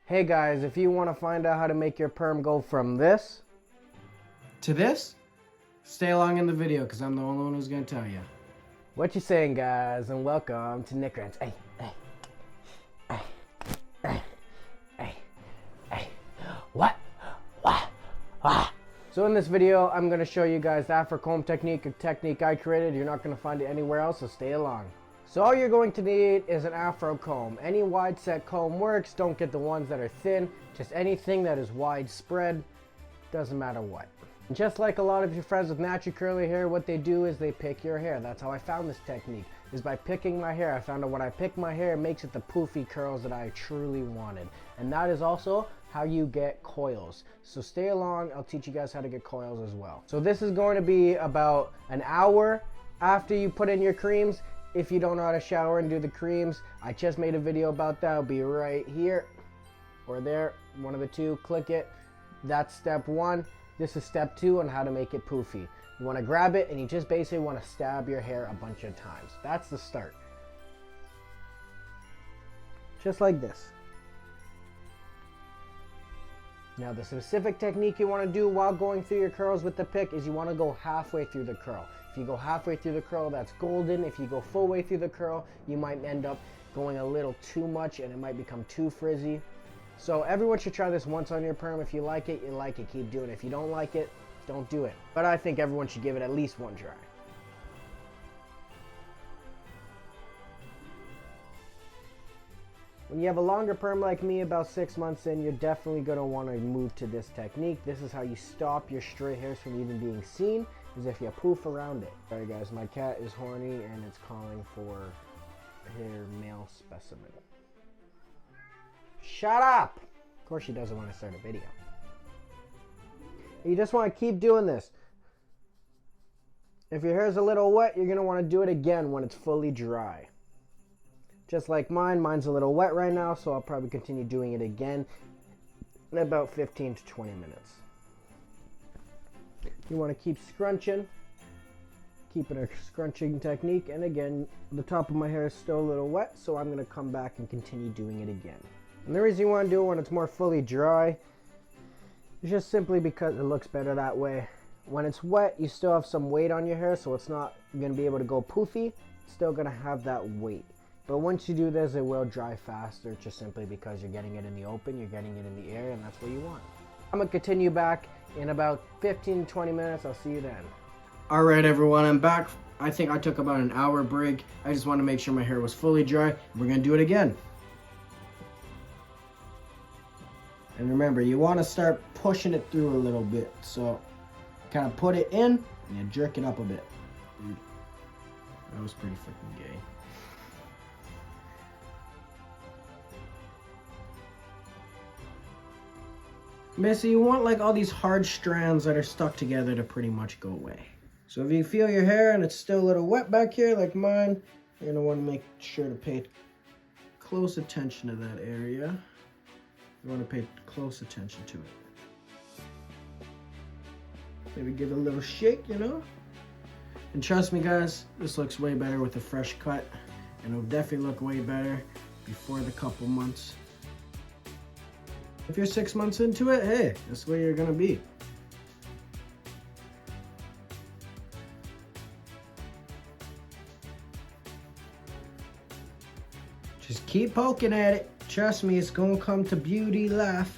Hey guys, if you want to find out how to make your perm go from this to this, stay along in the video because I'm the only one who's going to tell you. What you saying, guys, and welcome to Nick Rants. Hey, hey, hey, hey, hey, hey. What? So in this video, I'm going to show you guys the Afro comb technique, a technique I created. You're not going to find it anywhere else, so stay along. So all you're going to need is an Afro comb. Any wide set comb works. Don't get the ones that are thin. Just anything that is widespread. Doesn't matter what. Just like a lot of your friends with naturally curly hair, what they do is they pick your hair. That's how I found this technique, is by picking my hair. I found out when I pick my hair, it makes it the poofy curls that I truly wanted. And that is also how you get coils. So stay along, I'll teach you guys how to get coils as well. So this is going to be about an hour after you put in your creams. If you don't know how to shower and do the creams, I just made a video about that. It'll be right here or there, one of the two. Click it. That's step one. This is step two on how to make it poofy. You want to grab it and you just basically want to stab your hair a bunch of times. That's the start. Just like this. Now the specific technique you want to do while going through your curls with the pick is you want to go halfway through the curl. If you go halfway through the curl, that's golden. If you go full way through the curl, you might end up going a little too much and it might become too frizzy. So everyone should try this once on your perm. If you like it, you like it, keep doing it. If you don't like it, don't do it. But I think everyone should give it at least one try. When you have a longer perm like me, about 6 months in, you're definitely going to want to move to this technique. This is how you stop your stray hairs from even being seen, is if you poof around it. Alright guys, my cat is horny and it's calling for her male specimen. Shut up! Of course she doesn't want to start a video. You just want to keep doing this. If your hair is a little wet, you're going to want to do it again when it's fully dry. Just like mine, mine's a little wet right now, so I'll probably continue doing it again in about 15 to 20 minutes. You want to keep scrunching, keeping a scrunching technique, and again, the top of my hair is still a little wet, so I'm going to come back and continue doing it again. And the reason you want to do it when it's more fully dry is just simply because it looks better that way. When it's wet, you still have some weight on your hair, so it's not going to be able to go poofy. It's still going to have that weight. But once you do this, it will dry faster, just simply because you're getting it in the open, you're getting it in the air, and that's what you want. I'm going to continue back in about 15 to 20 minutes. I'll see you then. Alright everyone, I'm back. I think I took about an hour break. I just want to make sure my hair was fully dry. We're going to do it again. And remember, you want to start pushing it through a little bit. So, kind of put it in, and you jerk it up a bit. Dude, that was pretty freaking gay. Basically, you want like all these hard strands that are stuck together to pretty much go away. So if you feel your hair and it's still a little wet back here like mine, you're going to want to make sure to pay close attention to that area. You want to pay close attention to it. Maybe give it a little shake, you know? And trust me guys, this looks way better with a fresh cut. And it'll definitely look way better before the couple months. If you're 6 months into it, hey, that's where you're gonna be. Just keep poking at it. Trust me, it's gonna come to beauty laugh.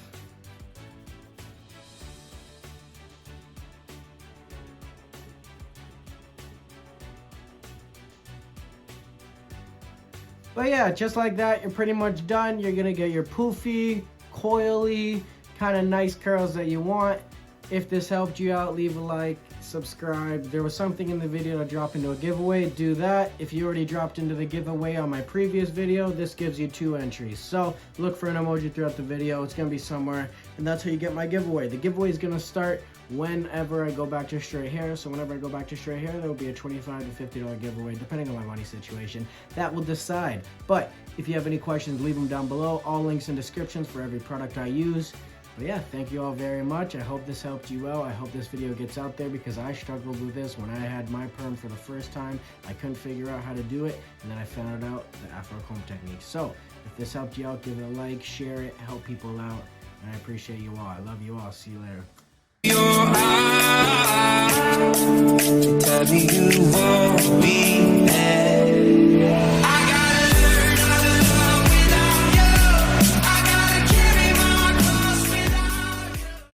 But yeah, just like that, you're pretty much done. You're gonna get your poofy, coily, kind of nice curls that you want. If this helped you out, leave a like, subscribe. There was something in the video to drop into a giveaway. Do that. If you already dropped into the giveaway on my previous video, this gives you 2 entries. So look for an emoji throughout the video. It's gonna be somewhere, and that's how you get my giveaway. The giveaway is gonna start whenever I go back to straight hair. So whenever I go back to straight hair, there will be a $25 to $50 giveaway, depending on my money situation. That will decide. But if you have any questions, leave them down below. All links in descriptions for every product I use. But yeah, thank you all very much. I hope this helped you out. I hope this video gets out there because I struggled with this when I had my perm for the first time. I couldn't figure out how to do it, and then I found out the Afro comb technique. So If this helped you out, give it a like, share it, help people out. And I appreciate you all. I love you all. See you later.